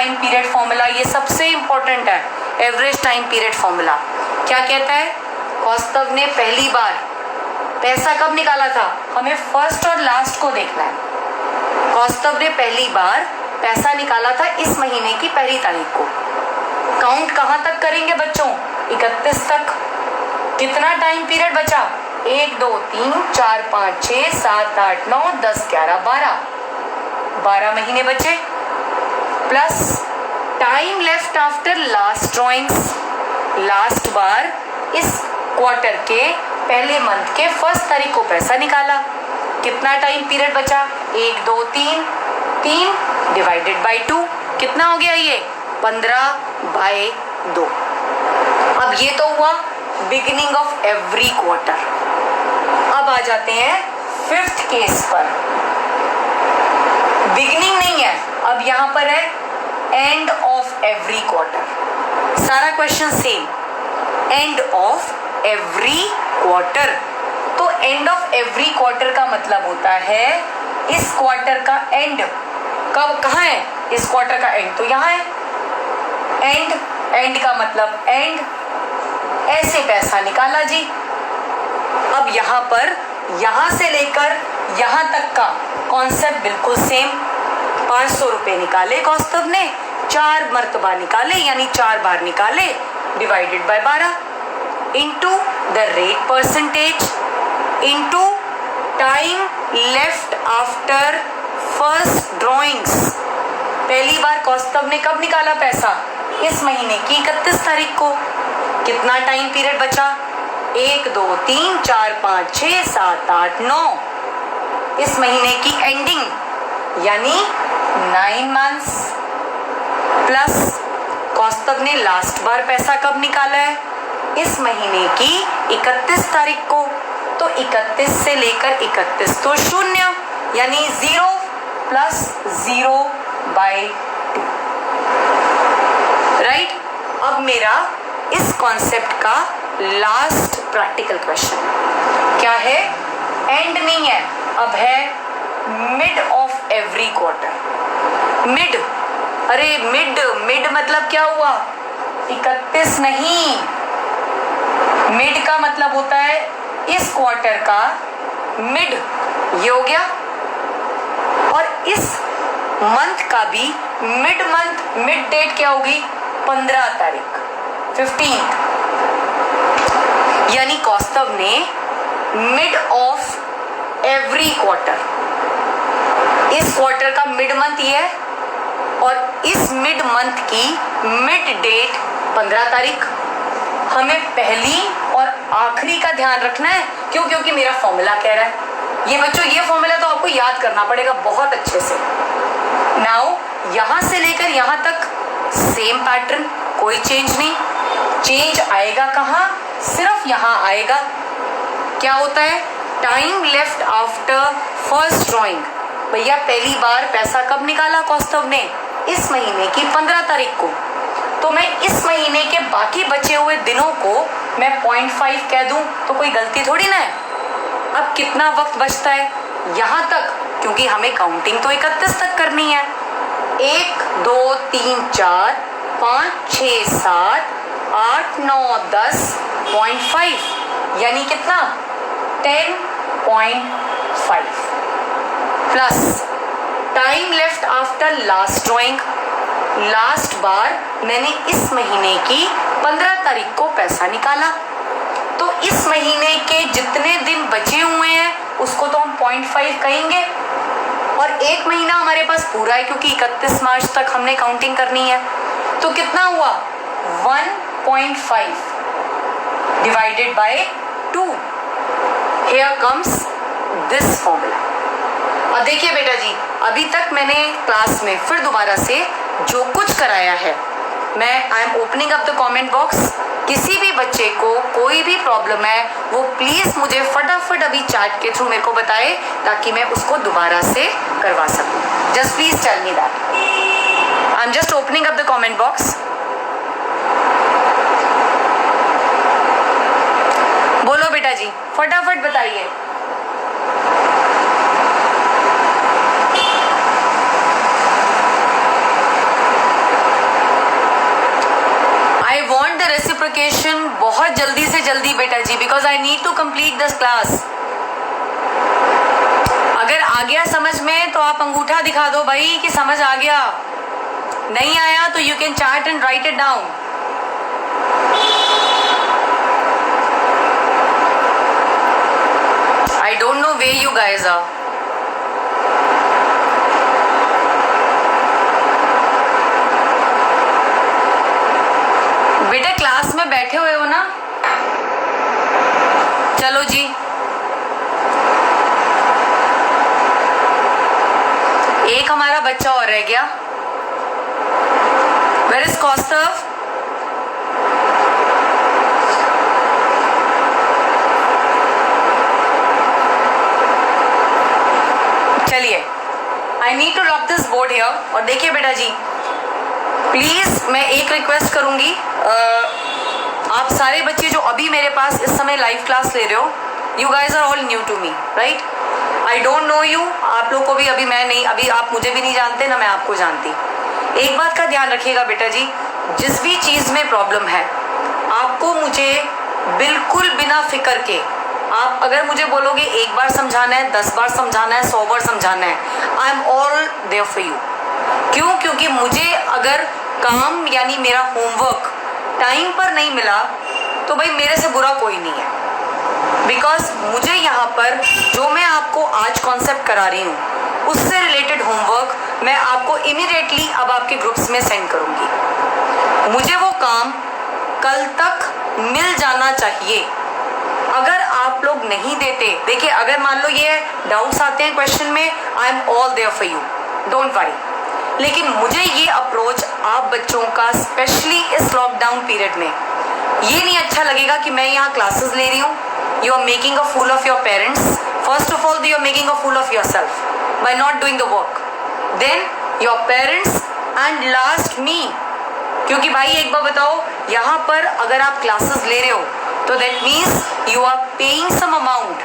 Time period formula, ये सबसे important है। एवरेज टाइम पीरियड फॉर्मूला क्या कहता है? कौस्तव ने पहली बार पैसा कब निकाला था? हमें फर्स्ट और लास्ट को देखना है। कौस्तव ने पहली बार पैसा निकाला था इस महीने की पहली तारीख को। काउंट कहाँ तक करेंगे बच्चों? 31 तक। कितना टाइम पीरियड बचा? 1 2 3 4 5 6 7 8 9 10 11 12 महीने बचे, plus time left after last drawings. लास्ट बार इस क्वार्टर के पहले मंथ के फर्स्ट तारीख को पैसा निकाला। कितना टाइम पीरियड बचा? 1 2 3 डिवाइडेड बाई 2 कितना हो गया? ये 15/2। अब ये तो हुआ बिगिनिंग ऑफ एवरी क्वार्टर। अब आ जाते हैं फिफ्थ केस पर। बिगिनिंग नहीं है, अब यहां पर है एंड ऑफ एवरी क्वार्टर। सारा question same, end of every quarter. तो एंड ऑफ एवरी क्वार्टर का मतलब होता है इस क्वार्टर का एंड कब कहाँ है? इस क्वार्टर का एंड तो यहाँ है। एंड का मतलब एंड, ऐसे पैसा निकाला जी। अब यहाँ पर यहाँ से लेकर यहाँ तक का कॉन्सेप्ट बिल्कुल सेम। 500 रुपये निकाले कौस्तव ने, 4 मर्तबा निकाले यानी 4 बार निकाले, divided by 12 into the rate percentage into time left after first drawings. पहली बार कौस्तव ने कब निकाला पैसा? इस महीने की 31 तारीख को। कितना टाइम पीरियड बचा? 1 2 3 4 5 6 7 8 9। इस महीने की एंडिंग यानी 9 मंथ्स, प्लस कौस्तव ने लास्ट बार पैसा कब निकाला है? इस महीने की 31 तारीख को। तो 31 से लेकर 31 तो 0 यानी 0 प्लस 0/2। राइट। अब मेरा इस कॉन्सेप्ट का लास्ट प्रैक्टिकल क्वेश्चन क्या है? एंड नहीं है, अब है mid of every quarter. Mid, अरे मिड मतलब क्या हुआ? 31 नहीं, मिड का मतलब होता है इस क्वार्टर का मिड, ये हो गया। और इस मंथ का भी मिड डेट क्या होगी? 15 तारीख, 15। यानी कौस्तव ने मिड ऑफ एवरी क्वार्टर, इस क्वार्टर का मिड मंथ ये है और इस मिड मंथ की मिड डेट 15 तारीख। हमें पहली और आखिरी का ध्यान रखना है। क्यों? क्योंकि मेरा फॉर्मूला कह रहा है। ये बच्चों, ये फॉर्मूला तो आपको याद करना पड़ेगा बहुत अच्छे से। नाउ यहां से लेकर यहां तक सेम पैटर्न, कोई चेंज नहीं। चेंज आएगा कहाँ? सिर्फ यहाँ आएगा। क्या होता है? Time left after first drawing. भैया पहली बार पैसा कब निकाला कौस्तव ने? इस महीने की 15 तारीख को। तो मैं इस महीने के बाकी बचे हुए दिनों को मैं 0.5 कह दूं तो कोई गलती थोड़ी ना है। अब कितना वक्त बचता है यहाँ तक? क्योंकि हमें काउंटिंग तो 31 तक करनी है। 1 2 3 4 5 6 7 8 9 10 0.5 यानी कितना? 10.5 plus time left after last drawing. लास्ट बार मैंने इस महीने की 15 तारीख को पैसा निकाला, तो इस महीने के जितने दिन बचे हुए हैं उसको तो हम 0.5 कहेंगे। और एक महीना हमारे पास पूरा है क्योंकि 31 मार्च तक हमने काउंटिंग करनी है। तो कितना हुआ? 1.5 divided by 2। Here comes this formula. और देखिए बेटा जी, अभी तक मैंने क्लास में फिर दोबारा से जो कुछ कराया है, मैं I am opening up the comment box. किसी भी बच्चे को कोई भी प्रॉब्लम है वो प्लीज़ मुझे फटाफट अभी चैट के थ्रू मेरे को बताए ताकि मैं उसको दोबारा से करवा सकूं। Just please tell me that. I am just opening up the comment box. बोलो बेटा जी, फटाफट बताइए। रेसिप्लिकेशन बहुत जल्दी से जल्दी बेटा जी, because I need to complete this class. अगर आ गया समझ में तो आप अंगूठा दिखा दो भाई कि समझ आ गया, नहीं आया तो you can chart and write it down. I don't know way you guys are. बेटा क्लास में बैठे हुए हो ना? चलो जी, एक हमारा बच्चा और रह गया। Where is Kaustav? चलिए, I need to rub this board here. और देखिए बेटा जी, प्लीज मैं एक रिक्वेस्ट करूंगी, आप सारे बच्चे जो अभी मेरे पास इस समय लाइव क्लास ले रहे हो, you guys are all new to me, right? I don't know you, आप लोग को भी अभी मैं नहीं, अभी आप मुझे भी नहीं जानते ना मैं आपको जानती। एक बात का ध्यान रखिएगा बेटा जी, जिस भी चीज़ में प्रॉब्लम है आपको मुझे बिल्कुल बिना फिक्र के, आप अगर मुझे बोलोगे एक बार समझाना है, 10 बार समझाना है, 100 बार समझाना है, I am all there for you. क्यों? क्योंकि मुझे अगर काम यानी मेरा होमवर्क टाइम पर नहीं मिला तो भाई मेरे से बुरा कोई नहीं है, बिकॉज मुझे यहाँ पर जो मैं आपको आज कॉन्सेप्ट करा रही हूँ उससे रिलेटेड होमवर्क मैं आपको इमीडिएटली अब आपके ग्रुप्स में सेंड करूँगी। मुझे वो काम कल तक मिल जाना चाहिए। अगर आप लोग नहीं देते, देखिए अगर मान लो ये डाउट्स आते हैं क्वेश्चन में, I am all there for you, don't worry. लेकिन मुझे ये अप्रोच आप बच्चों का स्पेशली इस लॉकडाउन पीरियड में ये नहीं अच्छा लगेगा कि मैं यहाँ क्लासेस ले रही हूँ, you are making a fool of your parents. First of all you are making a fool of yourself by not doing the work, then your parents and last me. क्योंकि भाई एक बार बताओ, यहाँ पर अगर आप क्लासेस ले रहे हो तो that means you are paying some amount,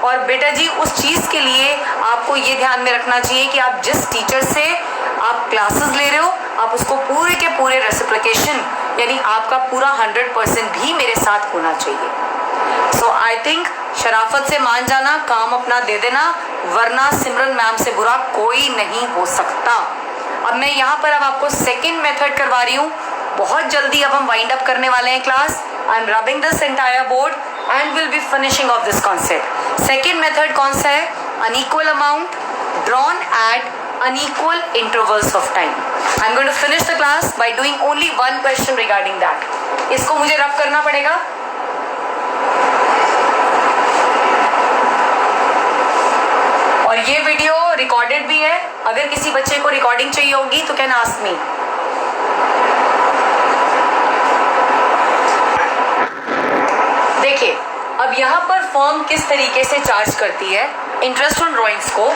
और बेटा जी उस चीज़ के लिए आपको ये ध्यान में रखना चाहिए कि आप जिस टीचर से आप क्लासेस ले रहे हो आप उसको पूरे के पूरे रेसिप्लिकेशन यानी आपका पूरा 100% भी मेरे साथ होना चाहिए। सो आई थिंक शराफत से मान जाना, काम अपना दे देना, वरना सिमरन मैम से बुरा कोई नहीं हो सकता। अब मैं यहाँ पर अब आपको सेकेंड मेथड करवा रही हूँ, बहुत जल्दी अब हम वाइंड अप करने वाले हैं class. I am rubbing this entire board and will be finishing of this concept. Second method कौन सा है? Unequal amount drawn at unequal intervals of time. I'm going to finish the class by doing only one question regarding that. इसको मुझे रब करना पड़ेगा। और ये वीडियो रिकॉर्डेड भी है, अगर किसी बच्चे को रिकॉर्डिंग चाहिए होगी तो कैन आस्क मी। देखिए अब यहाँ पर फर्म किस तरीके से चार्ज करती है इंटरेस्ट ऑन ड्रॉइंग्स को,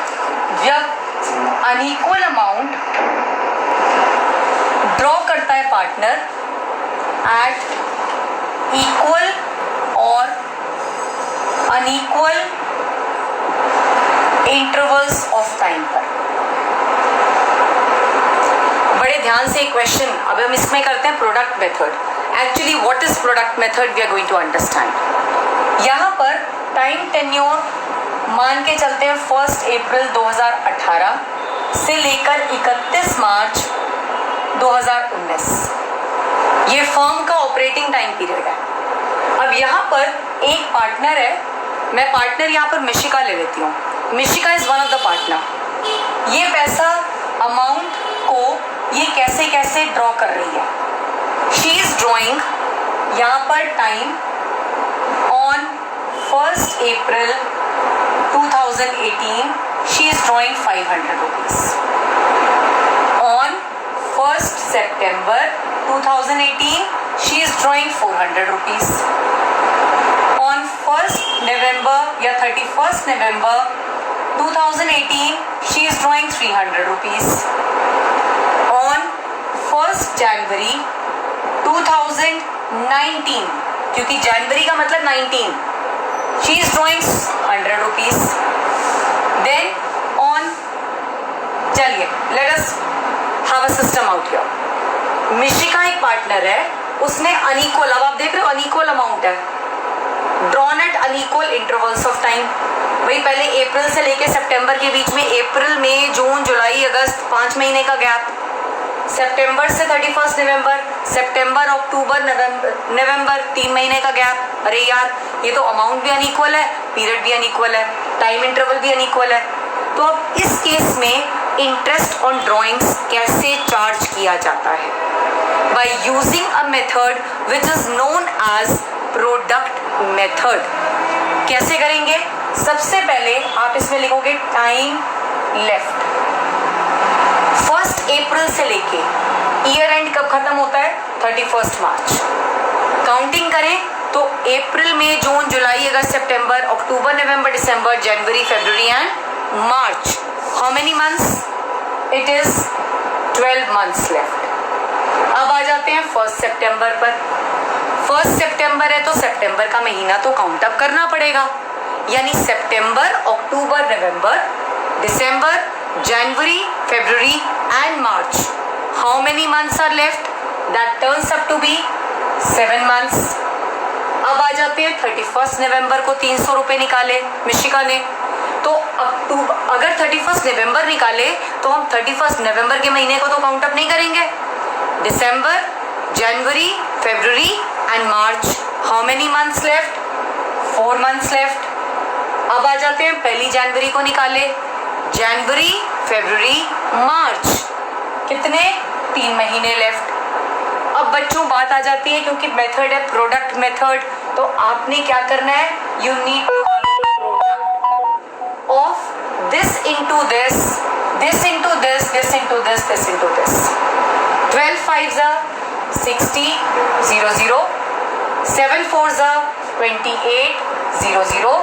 जब अनइक्वल अमाउंट ड्रॉ करता है पार्टनर एट इक्वल और अनइक्वल इंटरवल्स ऑफ टाइम पर। बड़े ध्यान से एक क्वेश्चन, अब हम इसमें करते हैं product method. Actually what is product method we are going to understand. यहाँ पर टाइम टेन्योर मान के चलते हैं 1 अप्रैल 2018 से लेकर 31 मार्च 2019, ये फर्म का ऑपरेटिंग टाइम पीरियड है। अब यहाँ पर एक पार्टनर है, मैं पार्टनर यहाँ पर मिशिका ले लेती हूँ। Mishika is one of the partner. ये पैसा अमाउंट को ये कैसे कैसे ड्रॉ कर रही है। शी इज ड्रॉइंग यहाँ पर time on 1 April 2018, she is drawing 500 rupees. On 1st September 2018, she is drawing 400 rupees. On 1st November या 31st November 2018, she is drawing 300 rupees. On 1st January 2019, क्योंकि जनवरी का मतलब 19, she is drawing 100 rupees. Then on, चलिए let us have a system out here. Mishika एक partner है, उसने unequal, अब आप देख रहे हो अनइक्वल अमाउंट है, drawn at unequal intervals of time. वही पहले अप्रैल से लेके सितंबर के बीच में, अप्रैल मई जून जुलाई अगस्त 5 महीने का गैप, सितंबर से 31 नवंबर, सितंबर अक्टूबर नवंबर 3 महीने का गैप। अरे यार ये तो अमाउंट भी अनइक्वल है, पीरियड भी अनइक्वल है, टाइम इंटरवल भी अनइक्वल है। तो अब इस केस में इंटरेस्ट ऑन ड्रॉइंग्स कैसे चार्ज किया जाता है? By using a method which is known as product method. कैसे करेंगे? सबसे पहले आप इसमें लिखोगे टाइम लेफ्ट। 1 अप्रैल से लेके ईयर एंड कब खत्म होता है? 31 मार्च। काउंटिंग करें तो April May June July August September October November December January February and March. How many months? It is 12 months left. अब आ जाते हैं 1 सितंबर पर। 1 सितंबर है तो सितंबर का महीना तो काउंट अप करना पड़ेगा, यानी September October November December January February and March. How many months are left? That turns up to be 7 months. अब आ जाते हैं 31 नवंबर को 300 रुपए निकाले मिशिका ने, तो अक्टूबर अगर 31 नवंबर निकाले तो हम 31 नवंबर के महीने को तो काउंट अप नहीं करेंगे। December January February and March. How many months left? 4 months left. अब आ जाते हैं 1 जनवरी को निकाले, जनवरी फरवरी मार्च, कितने? 3 महीने लेफ्ट। अब बच्चों बात आ जाती है, क्योंकि मेथड है प्रोडक्ट मेथड, तो आपने क्या करना है? You need of this into this, this into this, this into this, this into this. 12 5s are 60 0 0, 7 4s are 28 0 0,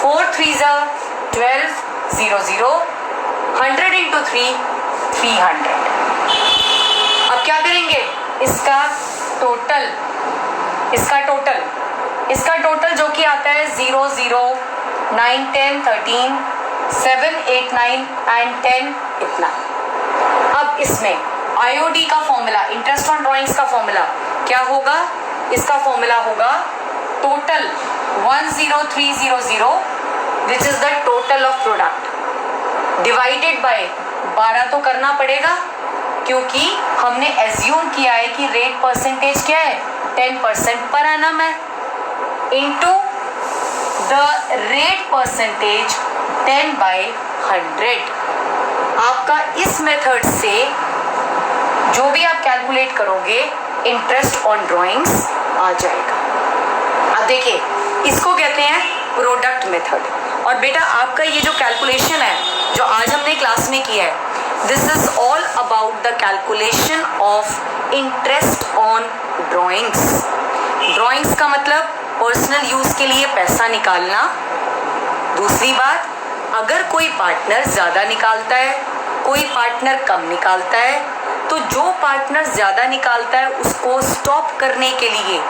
4 3s are 12 0 0, 100 into 3 300। अब क्या करेंगे? इसका टोटल जो कि आता है 0 0 9 10 13 7 8 9 एंड 10 इतना। अब इसमें आईओडी का फॉर्मूला, इंटरेस्ट ऑन ड्रॉइंग्स का फॉर्मूला क्या होगा? इसका फॉर्मूला होगा total 10300 which is the total of product divided by 12 तो करना पड़ेगा, क्योंकि हमने एज्यूम किया है कि रेट परसेंटेज क्या है? 10% पर एनम है, इनटू द रेट परसेंटेज 10/100। आपका इस मेथड से जो भी आप कैलकुलेट करोगे इंटरेस्ट ऑन ड्राइंग्स आ जाएगा। अब देखिए, इसको कहते हैं प्रोडक्ट मेथड। और बेटा आपका ये जो कैलकुलेशन है जो आज हमने क्लास में किया है, this is all about the calculation of interest on drawings. Drawings का मतलब पर्सनल यूज के लिए पैसा निकालना। दूसरी बात, अगर कोई पार्टनर ज़्यादा निकालता है, कोई पार्टनर कम निकालता है, तो जो पार्टनर ज़्यादा निकालता है उसको स्टॉप करने के लिए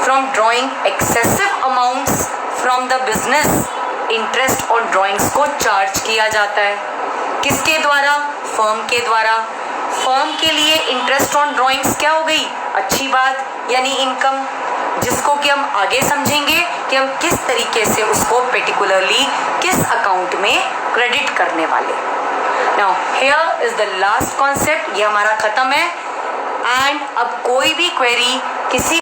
from drawing excessive amounts from the business, interest on drawings को चार्ज किया जाता है। किसके द्वारा? फर्म के द्वारा। फर्म के लिए इंटरेस्ट ऑन ड्रॉइंग्स क्या हो गई? अच्छी बात, यानी इनकम, जिसको कि हम आगे समझेंगे कि हम किस तरीके से उसको पर्टिकुलरली किस अकाउंट में क्रेडिट करने वाले। Now here is the last concept, ये हमारा खत्म है। एंड अब कोई भी क्वेरी किसी